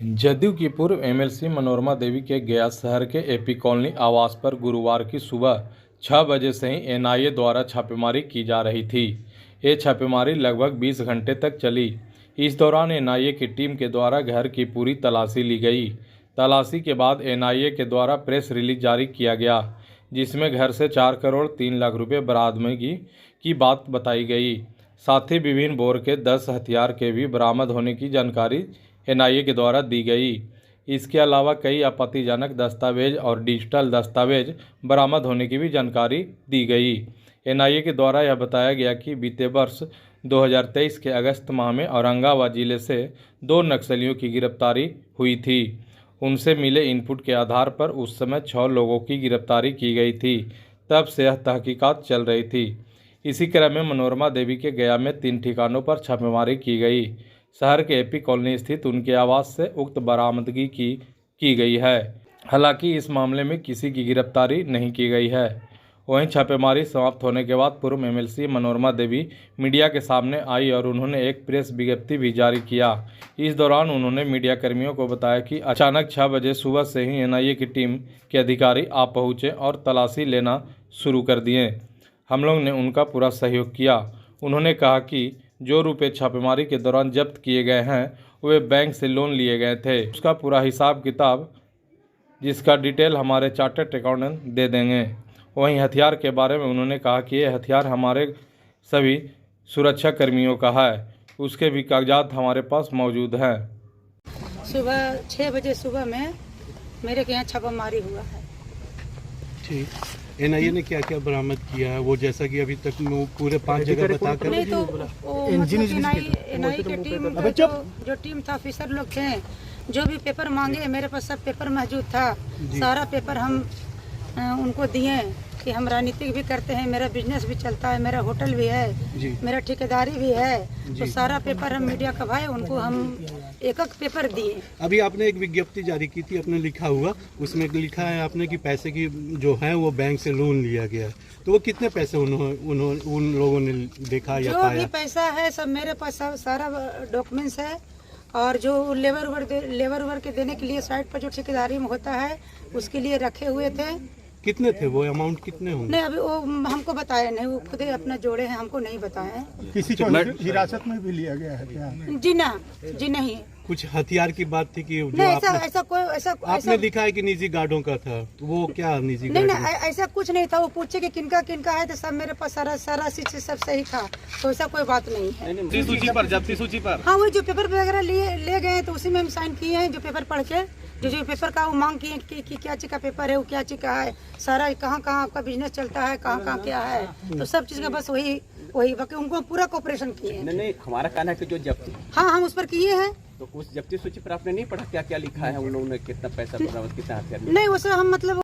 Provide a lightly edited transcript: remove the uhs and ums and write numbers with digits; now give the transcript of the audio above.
जदयू की पूर्व एमएलसी मनोरमा देवी के गया शहर के एपी कॉलोनी आवास पर गुरुवार की सुबह 6 बजे से ही एनआईए द्वारा छापेमारी की जा रही थी। ये छापेमारी लगभग 20 घंटे तक चली। इस दौरान एनआईए की टीम के द्वारा घर की पूरी तलाशी ली गई। तलाशी के बाद एनआईए के द्वारा प्रेस रिलीज जारी किया गया, जिसमें घर से 4 करोड़ 3 लाख रुपये बरामदगी की बात बताई गई। साथ ही विभिन्न बोर के 10 हथियार के भी बरामद होने की जानकारी एनआईए के द्वारा दी गई। इसके अलावा कई आपत्तिजनक दस्तावेज और डिजिटल दस्तावेज बरामद होने की भी जानकारी दी गई। एनआईए के द्वारा यह बताया गया कि बीते वर्ष 2023 के अगस्त माह में औरंगाबाद जिले से 2 नक्सलियों की गिरफ्तारी हुई थी। उनसे मिले इनपुट के आधार पर उस समय 6 लोगों की गिरफ्तारी की गई थी। तब से यह तहकीकात चल रही थी। इसी क्रम में मनोरमा देवी के गया में 3 ठिकानों पर छापेमारी की गई। शहर के एपी कॉलोनी स्थित उनके आवास से उक्त बरामदगी की गई है। हालांकि इस मामले में किसी की गिरफ्तारी नहीं की गई है। वहीं छापेमारी समाप्त होने के बाद पूर्व एमएलसी मनोरमा देवी मीडिया के सामने आई और उन्होंने एक प्रेस विज्ञप्ति भी जारी किया। इस दौरान उन्होंने मीडिया कर्मियों को बताया कि अचानक 6 बजे सुबह से ही एनआईए की टीम के अधिकारी आ पहुँचे और तलाशी लेना शुरू कर दिए। हम लोग ने उनका पूरा सहयोग किया। उन्होंने कहा कि जो रुपए छापेमारी के दौरान जब्त किए गए हैं वे बैंक से लोन लिए गए थे। उसका पूरा हिसाब किताब, जिसका डिटेल हमारे चार्टर्ड अकाउंटेंट दे देंगे। वहीं हथियार के बारे में उन्होंने कहा कि ये हथियार हमारे सभी सुरक्षा कर्मियों का है। उसके भी कागजात हमारे पास मौजूद हैं। सुबह 6 बजे सुबह में मेरे के यहाँ छापामारी हुआ है। ठीक, एनआईए ने क्या क्या बरामद किया है वो, जैसा कि अभी तक पूरे 5 जगह बताकर नहीं तो एनआईए की टीम जो टीम था, ऑफिसर लोग थे, जो भी पेपर मांगे मेरे पास सब पेपर मौजूद था। सारा पेपर हम उनको दिए कि हम राजनीतिक भी करते हैं, मेरा बिजनेस भी चलता है, मेरा होटल भी है, मेरा ठेकेदारी भी है। तो सारा पेपर हम मीडिया का भाई उनको हम एक पेपर दिए। अभी आपने एक विज्ञप्ति जारी की थी, अपने लिखा हुआ, उसमें लिखा है आपने कि पैसे की जो है वो बैंक से लोन लिया गया है। तो वो कितने पैसे उन लोगों ने देखा या पाया? जो भी पैसा है सब मेरे पास सारा डॉक्यूमेंट्स है। और जो लेबर वर्क के देने के लिए साइड पर जो ठेकेदारी में होता है उसके लिए रखे हुए थे। कितने थे वो, अमाउंट कितने होंगे? नहीं, अभी वो हमको बताया नहीं, वो खुद ही अपना जोड़े हैं, हमको नहीं बताया। किसी को हिरासत में भी लिया गया है क्या? जी नहीं। कुछ हथियार की बात थी कि जो आपने लिखा है कि निजी गार्डों का था, वो क्या निजी गार्ड? नहीं, ऐसा कुछ नहीं था। वो पूछे कि किनका किनका है तो सब मेरे पास सारा चीज सब सही था। तो ऐसा कोई बात नहीं है। जब्ती सूची पर हाँ, वही जो पेपर वगैरह ले गए तो उसी में हम साइन किए हैं। जो पेपर पढ़ के जो पेपर का वो मांग किए कि क्या चीज का पेपर है, वो क्या चीज का है, सारा कहाँ आपका बिजनेस चलता है, कहाँ क्या है, तो सब चीज का बस वही बाकी उनको पूरा कोऑपरेशन किए हैं। नहीं, हमारा कहना है कि जो जब्ती, हाँ हम उस पर किए हैं। तो उस जब्ती सूची पर आपने नहीं पढ़ा क्या क्या लिखा है उन लोगों ने, कितना पैसा, कितना हथियार? नहीं, वो सब हम मतलब